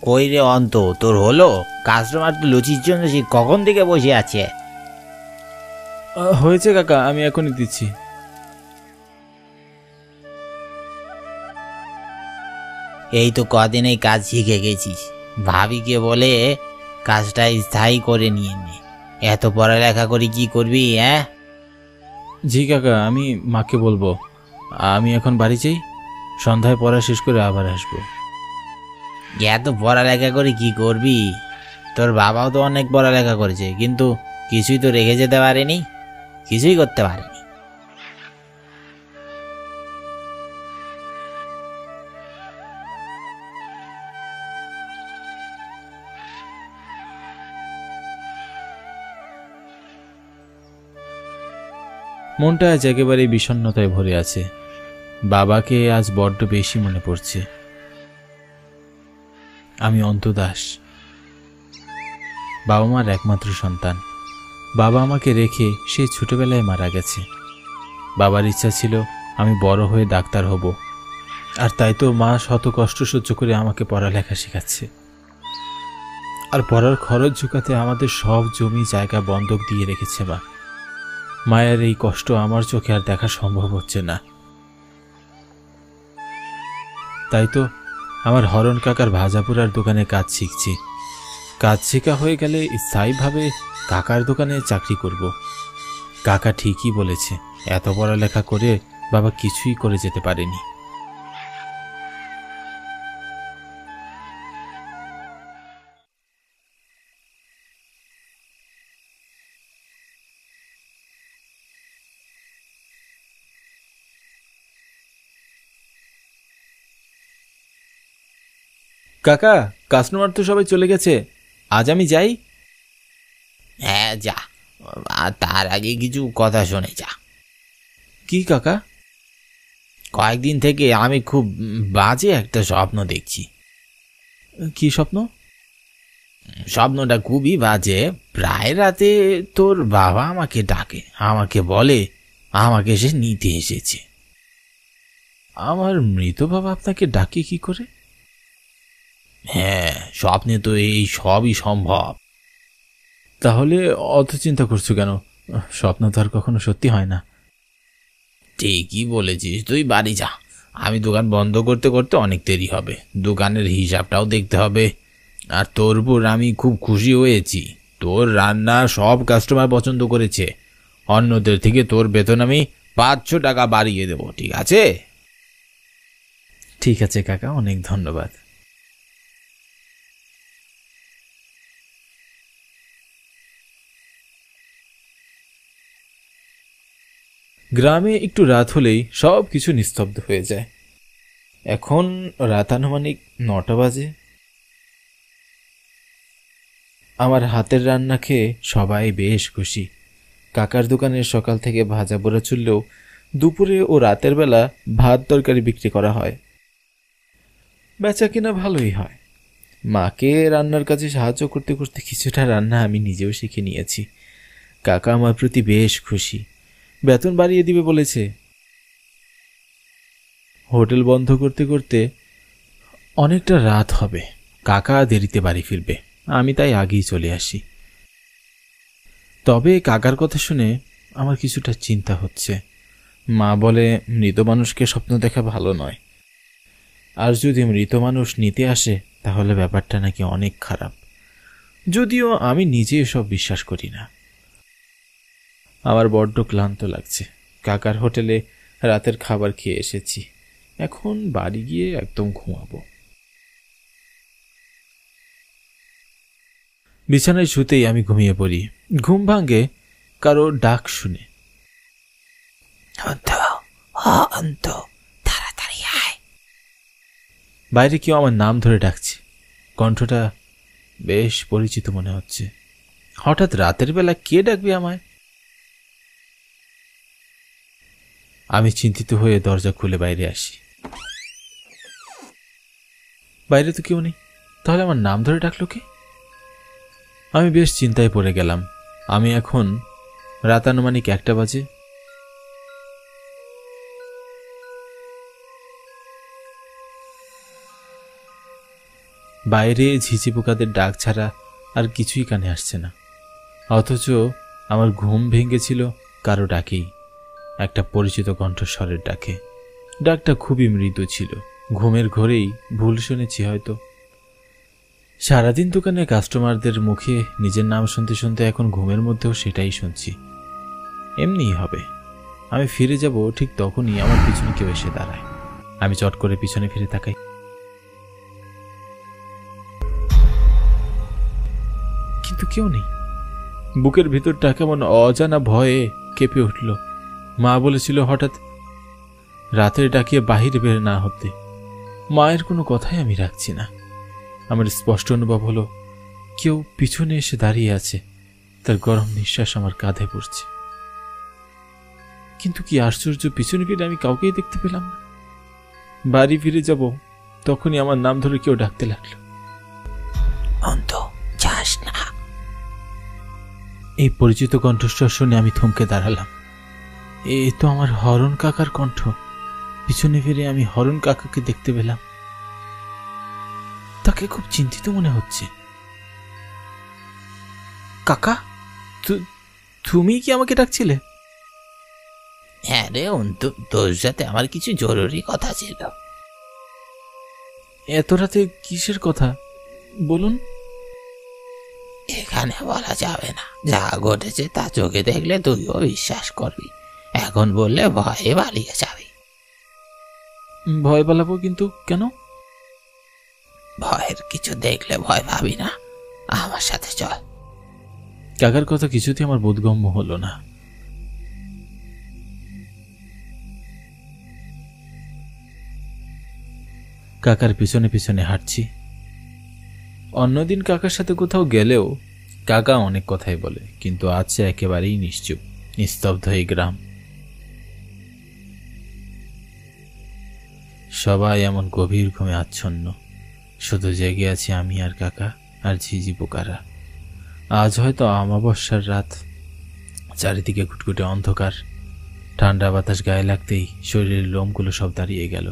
কই রে অন্ত, তোর হলো? কাস্টমার তো লুচির জন্য সে কখন থেকে বসে আছে। হয়েছে কাকা, আমি এখনই দিচ্ছি। এই তো কদিন এই কাজ শিখে গেছিস, ভাবিকে বলে কাজটা স্থায়ী করে নিয়ে নে। এত পড়ালেখা করে কি করবি? হ্যাঁ জি কাকা, আমি মাকে বলবো। আমি এখন বাড়ি যাই, সন্ধ্যায় পড়া শেষ করে আবার আসবো। এত পড়ালেখা করে কি করবি? তোর বাবাও তো অনেক পড়ালেখা করেছে, কিন্তু কিছুই তো রেখে যেতে পারেনি, কিছুই করতে পারেনি। মনটা আজ একেবারে বিষণ্ণতায় ভরে আছে। বাবাকে আজ বড্ড বেশি মনে পড়ছে। আমি অন্তু দাস, বাবা মার একমাত্র সন্তান। বাবা আমাকে রেখে সেই ছোটবেলায় মারা গেছে। বাবার ইচ্ছা ছিল আমি বড় হয়ে ডাক্তার হব, আর তাই তো মা শত কষ্ট সহ্য করে আমাকে পড়ালেখা শেখাচ্ছে। আর পড়ার খরচ ঝুঁকাতে আমাদের সব জমি জায়গা বন্ধক দিয়ে রেখেছে মা। মায়ের এই কষ্ট আমার চোখে আর দেখা সম্ভব হচ্ছে না। তাই তো আমার হরণ কাকার ভাজাপুরার দোকানে কাজ শিখছি। কাজ শেখা হয়ে গেলে স্থায়ীভাবে কাকার দোকানে চাকরি করব। কাকা ঠিকই বলেছে, এত পড়ালেখা করে বাবা কিছুই করে যেতে পারেনি। কাকা, কাস্টমার তো সবাই চলে গেছে, আজ আমি যাই। হ্যাঁ যা, আর তার আগে কিছু কথা শুনে যা। কি কাকা? কয়েকদিন থেকে আমি খুব বাজে একটা স্বপ্ন দেখছি। কি স্বপ্ন? স্বপ্নটা খুবই বাজে। প্রায় রাতে তোর বাবা আমাকে ডাকে, আমাকে বলে আমাকে সে নিতে এসেছে। আমার মৃত বাবা আপনাকে ডাকে কি করে? হ্যাঁ, স্বপ্নে তো এই সবই সম্ভব। তাহলে অত চিন্তা করছো কেন? স্বপ্ন তো আর কখনো সত্যি হয় না। ঠিকই বলেছিস, তুই বাড়ি যা। আমি দোকান বন্ধ করতে করতে অনেক দেরি হবে, দোকানের হিসাবটাও দেখতে হবে। আর তোর উপর আমি খুব খুশি হয়েছি, তোর রান্না সব কাস্টমার পছন্দ করেছে। অন্যদের থেকে তোর বেতন আমি 500 টাকা বাড়িয়ে দেবো, ঠিক আছে? ঠিক আছে কাকা, অনেক ধন্যবাদ। গ্রামে একটু রাত হলেই সব কিছু নিস্তব্ধ হয়ে যায়। এখন রাত আনুমানিক 9টা বাজে। আমার হাতের রান্না খেয়ে সবাই বেশ খুশি। কাকার দোকানের সকাল থেকে ভাজা পোড়া চললেও দুপুরে ও রাতের বেলা ভাত তরকারি বিক্রি করা হয়। বেচা কিনা ভালোই হয়। মাকে রান্নার কাজে সাহায্য করতে করতে কিছুটা রান্না আমি নিজেও শিখে নিয়েছি। কাকা আমার প্রতি বেশ খুশি, বেতন বাড়িয়ে দিবে বলেছে। হোটেল বন্ধ করতে করতে অনেকটা রাত হবে। কাকা দেরিতে বাড়ি ফিরবে, আমি তাই আগেই চলে আসি। তবে কাকার কথা শুনে আমার কিছুটা চিন্তা হচ্ছে। মা বলে মৃত মানুষকে স্বপ্ন দেখা ভালো নয়, আর যদি মৃত মানুষ নিতে আসে তাহলে ব্যাপারটা নাকি অনেক খারাপ। যদিও আমি নিজে এসব বিশ্বাস করি না। আমার বড্ড ক্লান্ত লাগছে। কাকার হোটেলে রাতের খাবার খেয়ে এসেছি, এখন বাড়ি গিয়ে একদম ঘুমাবো। বিছানায় শুতেই আমি ঘুমিয়ে পড়ি। ঘুম ভাঙে কারো ডাক শুনে। তাড়াতাড়ি আয়। বাইরে কেউ আমার নাম ধরে ডাকছে। কণ্ঠটা বেশ পরিচিত মনে হচ্ছে। হঠাৎ রাতের বেলা কে ডাকবে আমায়? আমি চিন্তিত হয়ে দরজা খুলে বাইরে আসি। বাইরে তো কেউ নেই, তাহলে আমার নাম ধরে ডাকলো কে? আমি বেশ চিন্তায় পড়ে গেলাম। আমি এখন রাত আনুমানিক 1টা বাজে। বাইরে ঝিঝি পোকাদের ডাক ছাড়া আর কিছুই কানে আসছে না। অথচ আমার ঘুম ভেঙেছিল কারো ডাকেই, একটা পরিচিত কণ্ঠস্বরের ডাকে। ডাকটা খুবই মৃদু ছিল, ঘুমের ঘোরেই ভুল শুনেছি হয়তো। সারাদিন দোকানে কাস্টমারদের মুখে নিজের নাম শুনতে শুনতে এখন ঘুমের মধ্যেও সেটাই শুনছি। এমনিই হবে। আমি ফিরে যাব ঠিক তখনই আমার পিছনে কেউ এসে দাঁড়ায়। আমি চট করে পিছনে ফিরে তাকাই। কিন্তু কেউ নেই। বুকের ভিতরটা কেমন অজানা ভয়ে কেঁপে উঠল। মা বলেছিল হঠাৎ রাতে ডাকিয়ে বাহিরে বের না হতে। মায়ের কোনো কথাই আমি রাখছি না। আমার স্পষ্ট অনুভব হলো কেউ পিছনে এসে দাঁড়িয়ে আছে, তার গরম নিঃশ্বাস আমার কাঁধে পড়ছে। কিন্তু কি আশ্চর্য, পিছনে ফিরে আমি কাউকেই দেখতে পেলাম না। বাড়ি ফিরে যাব তখনই আমার নাম ধরে কেউ ডাকতে লাগলো, অন্ত যাস না। এই পরিচিত কণ্ঠস্বর শুনে আমি থমকে দাঁড়ালাম। এ তো আমার হরণ কাকার কণ্ঠ। পিছনে ফিরে আমি হরণ কাকাকে দেখতে পেলাম। তাকে খুব চিন্তিত মনে হচ্ছে। কাকা, তুমি কি আমাকে ডাকছিলে? হ্যাঁ রে অন্তু, তোর সাথে আমার কিছু জরুরি কথা ছিল। এত রাতে কিসের কথা বলুন? এখানে বলা যাবে না। যা ঘটেছে তা চোখে দেখলে তুইও বিশ্বাস করবি, এখন বললে ভয়ে পালিয়ে যাবি। ভয় পালাবো, কিন্তু কেন? ভয়ের কিছু দেখলে ভয় পাবি না, আমার সাথে চল। কাকার কথা কিছুতেই আমার বোধগম্য হলো না। কাকার পিছনে পিছনে হাঁটছি। অন্যদিন কাকার সাথে কোথাও গেলেও কাকা অনেক কথাই বলে, কিন্তু আজ সে একেবারেই নিশ্চুপ, নিস্তব্ধ এই গ্রাম। সবাই এমন গভীর ঘুমে আচ্ছন্ন, শুধু জেগে আছি আমি আর কাকা আর ঝিঝি পোকারা। আজ হয়তো অমাবস্যার রাত, চারিদিকে ঘুটঘুটে অন্ধকার। ঠান্ডা বাতাস গায়ে লাগতেই শরীরের লোমগুলো সব দাঁড়িয়ে গেল।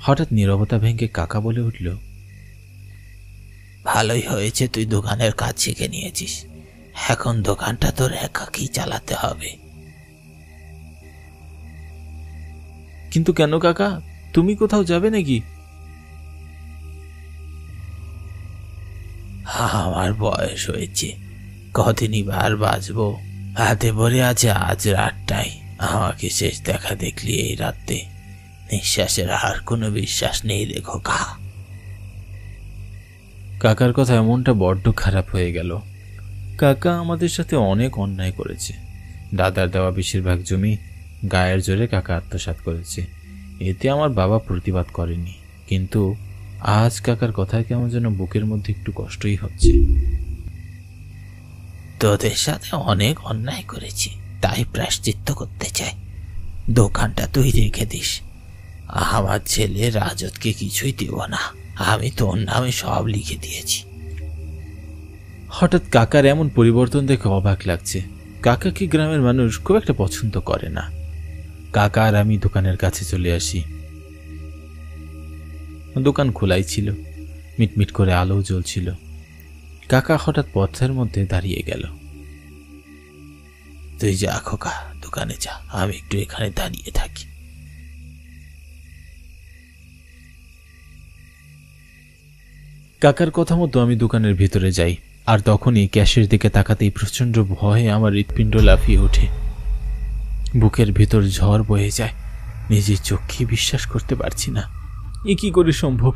হঠাৎ নীরবতা ভেঙে কাকা বলে উঠল, ভালোই হয়েছে তুই দোকানের কাজ শিখে নিয়েছিস, এখন দোকানটা তোর একাকেই চালাতে হবে। কিন্তু কেন কাকা, তুমি কোথাও যাবে নাকি? আমার বয়স হয়েছে, কদিনই বার বাঁচবো। হাতে পড়ে আছে আজ রাতটাই। আমাকে শেষ দেখা দেখলি এই রাতে। নিঃশ্বাসের আর কোনো বিশ্বাস নেই রে খোকা। কাকার কথা এমনটা বড্ড খারাপ হয়ে গেল। কাকা আমাদের সাথে অনেক অন্যায় করেছে। দাদার দেওয়া বেশিরভাগ জমি গায়ের জোরে কাকা আত্মসাৎ করেছে। এতে আমার বাবা প্রতিবাদ করেনি, কিন্তু আজ কাকার কথায় কেমন যেন বুকের মধ্যে একটু কষ্টই হচ্ছে। তোদের সাথে অনেক অন্যায় করেছি, তাই প্রায়শ্চিত্ত করতে চাই। দোকানটা তুই রেখে দিস। আমার ছেলে রাজতকে কিছুই দেব না, আমি তোর নামে সব লিখে দিয়েছি। হঠাৎ কাকার এমন পরিবর্তন দেখে অবাক লাগছে। কাকাকে গ্রামের মানুষ খুব একটা পছন্দ করে না। কাকা আর আমি দোকানের কাছে চলে আসি। দোকান খোলাই ছিল, মিটমিট করে আলো জ্বলছিল। কাকা হঠাৎ পথের মধ্যে দাঁড়িয়ে গেল। তুই যা খোকা, দোকানে যা, আমি একটু এখানে দাঁড়িয়ে থাকি। কাকার কথা মতো আমি দোকানের ভিতরে যাই, আর তখনই ক্যাশের দিকে তাকাতেই প্রচন্ড ভয়ে আমার হৃৎপিণ্ড লাফিয়ে ওঠে। বুকের ভিতর ঝড় বয়ে যায়। নিজের চোখে বিশ্বাস করতে পারছি না। এ কি করে সম্ভব?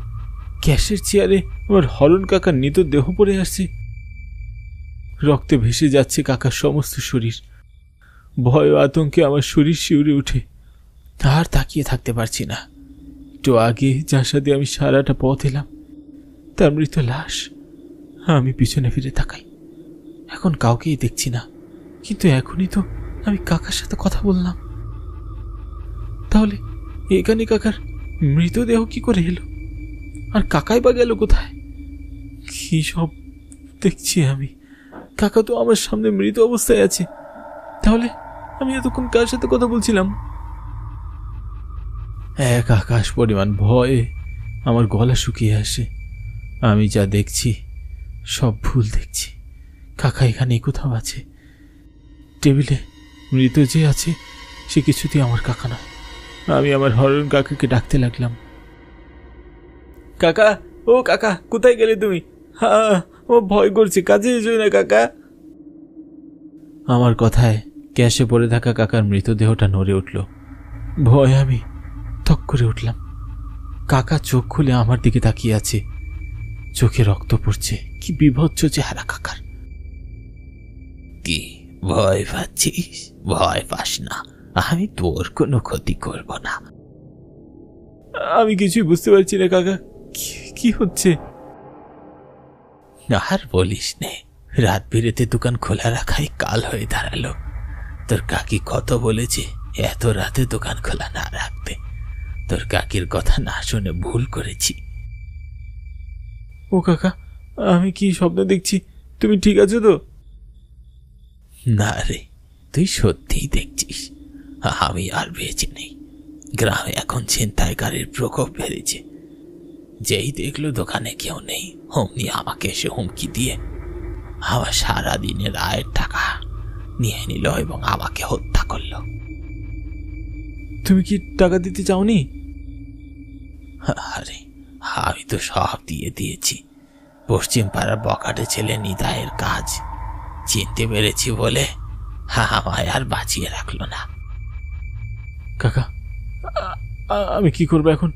ক্যাশের চেয়ারে আমার হরণ কাকার মৃত দেহ পড়ে আসছে। রক্তে ভেসে যাচ্ছে কাকার সমস্ত শরীর। ভয় ও আতঙ্কে আমার শরীর শিউরে উঠে। আর তাকিয়ে থাকতে পারছি না। একটু আগে যার সাথে আমি সারাটা পথ এলাম, তার মৃত লাশ। আমি পিছনে ফিরে তাকাই, এখন কাউকেই দেখছি না। কিন্তু এখনই তো আমি কাকার সাথে কথা বললাম। তাহলে এখানে কাকার মৃতদেহ কি করে এলো? আর কাকাই বা গেল কোথায়? কি সব দেখছি আমি? কাকা তো আমার সামনে মৃত অবস্থায় আছে। তাহলে আমি এতক্ষণ কার সাথে কথা বলছিলাম? এক আকাশ পরিমাণ ভয়ে আমার গলা শুকিয়ে আসে। আমি যা দেখছি সব ভুল দেখছি। কাকা এখানে কোথাও আছে। টেবিলে মৃত যে আছে সে কিছুতেই আমার কাকা নয়। আমি আমার হরণ কাকাকে ডাকতে লাগলাম, কাকা, ও কাকা, কোথায় গেলে তুমি? ও ভয় করছে, কাছে এসো না কাকা। আমার কথায় ক্যাশে পড়ে থাকা কাকার মৃতদেহটা নড়ে উঠল। ভয় আমি থক করে উঠলাম। কাকা চোখ খুলে আমার দিকে তাকিয়ে আছে, চোখে রক্ত পড়ছে। কি বিভৎস চেহারা কাকার। কি ভয় পাচ্ছিস? ভয় পাস না, আমি তোর কোনো ক্ষতি করব না। আমি কিছুই বুঝতে পারছি না কাকা, কি হচ্ছে? আর বলিস নে, রাত বিরেতে দোকান খোলা রাখাই কাল হয়ে দাঁড়ালো। তোর কাকি কত বলেছে এত রাতে দোকান খোলা না রাখতে। তোর কাকির কথা না শুনে ভুল করেছি। ও কাকা, আমি কি স্বপ্ন দেখছি? তুমি ঠিক আছো তো? না রে, তুই সত্যিই দেখছিস আমি আর বেঁচে নেই। গ্রামে এখন ছিনতাইকারীর প্রকোপ বেড়েছে। যেই দেখলো দোকানে কেউ নেই, অমনি আমাকে এসে হুমকি দিয়ে আমার সারাদিনের আয়ের টাকা নিয়ে নিল এবং আমাকে হত্যা করলো। তুমি কি টাকা দিতে চাওনি? আরে আমি তো সব দিয়ে দিয়েছি। পশ্চিম পাড়ার বকাটে ছেলে নিতাইয়ের কাজ চিনতে পেরেছি বলে আমায় আর বাঁচিয়ে রাখলো না। কাকা, আমি কি করবো এখন?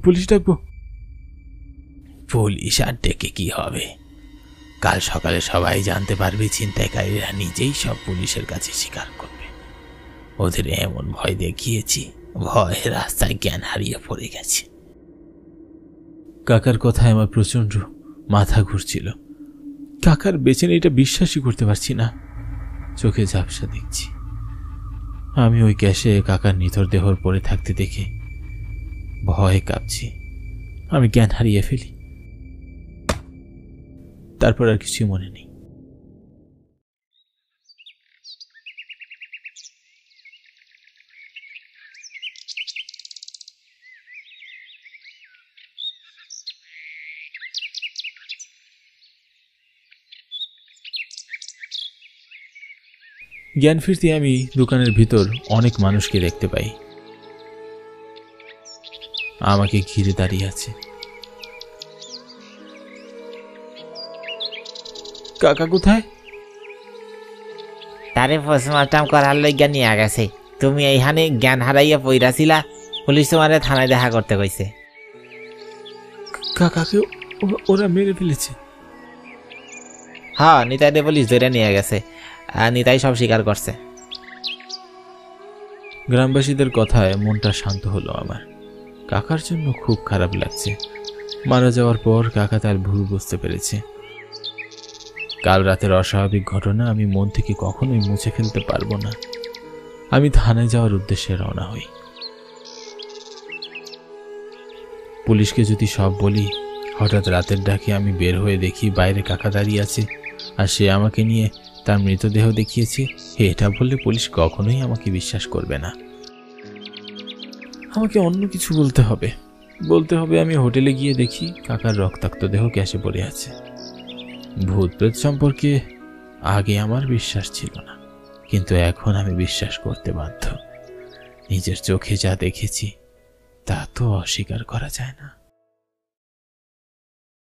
পুলিশ ডাকবো? পুলিশ আর ডেকে কি হবে? কাল সকালে সবাই জানতে পারবে, ছিনতাইকারীরা নিজেই সব পুলিশের কাছে স্বীকার করবে। ওদের এমন ভয় দেখিয়েছি, ভয়ে রাস্তায় জ্ঞান হারিয়ে পড়ে গেছে। কাকার কথায় আমার প্রচন্ড মাথা ঘুরছিল। কাকার বেঁচে নেই এটা বিশ্বাসই করতে পারছি না। চোখে ঝাপসা দেখছি। আমি ওই ক্যাশে কাকার নিথর দেহর পড়ে থাকতে দেখে ভয়ে কাঁপছি। আমি জ্ঞান হারিয়ে ফেলি, তারপর আর কিছুই মনে নেই। জ্ঞান ফিরতে আমি দোকানের ভিতর অনেক মানুষকে দেখতে পাই। আমাকে ঘিরে দাঁড়িয়ে আছে। কাকা কোথায়? তারে পোস্টমর্টম করার লইগা নিয়ে গেছে। তুমি এইখানে জ্ঞান হারাইয়া পইরাছিলা, পুলিশ তোমারে থানায় দেখা করতে কইছে। কাকাকে ওরা মেরে ফেলেছে? হ্যাঁ, নিতাই দে পুলিশ ধরে নিয়ে গেছে। আর নিতাই সব স্বীকার করছে। গ্রামবাসীদের কথায় মনটা শান্ত হলো আমার। কাকার জন্য খুব খারাপ লাগছে। মারা যাওয়ার পর কাকা তার ভুল বুঝতে পেরেছে। কাল রাতের অস্বাভাবিক ঘটনা আমি মন থেকে কখনোই মুছে ফেলতে পারবো না। আমি থানায় যাওয়ার উদ্দেশ্যে রওনা হই। পুলিশকে যদি সব বলি, হঠাৎ রাতের ডাকে আমি বের হয়ে দেখি বাইরে কাকা দাঁড়িয়ে আছে আর সে আমাকে নিয়ে তার মৃতদেহ দেখিয়েছে, এটা বললে পুলিশ কখনোই আমাকে বিশ্বাস করবে না। আমাকে অন্য কিছু বলতে হবে আমি হোটেলে গিয়ে দেখি কাকার রক্তাক্ত দেহ ক্যাশে পড়ে আছে। ভূত প্রেত সম্পর্কে আগে আমার বিশ্বাস ছিল না, কিন্তু এখন আমি বিশ্বাস করতে বাধ্য। নিজের চোখে যা দেখেছি তা তো অস্বীকার করা যায় না।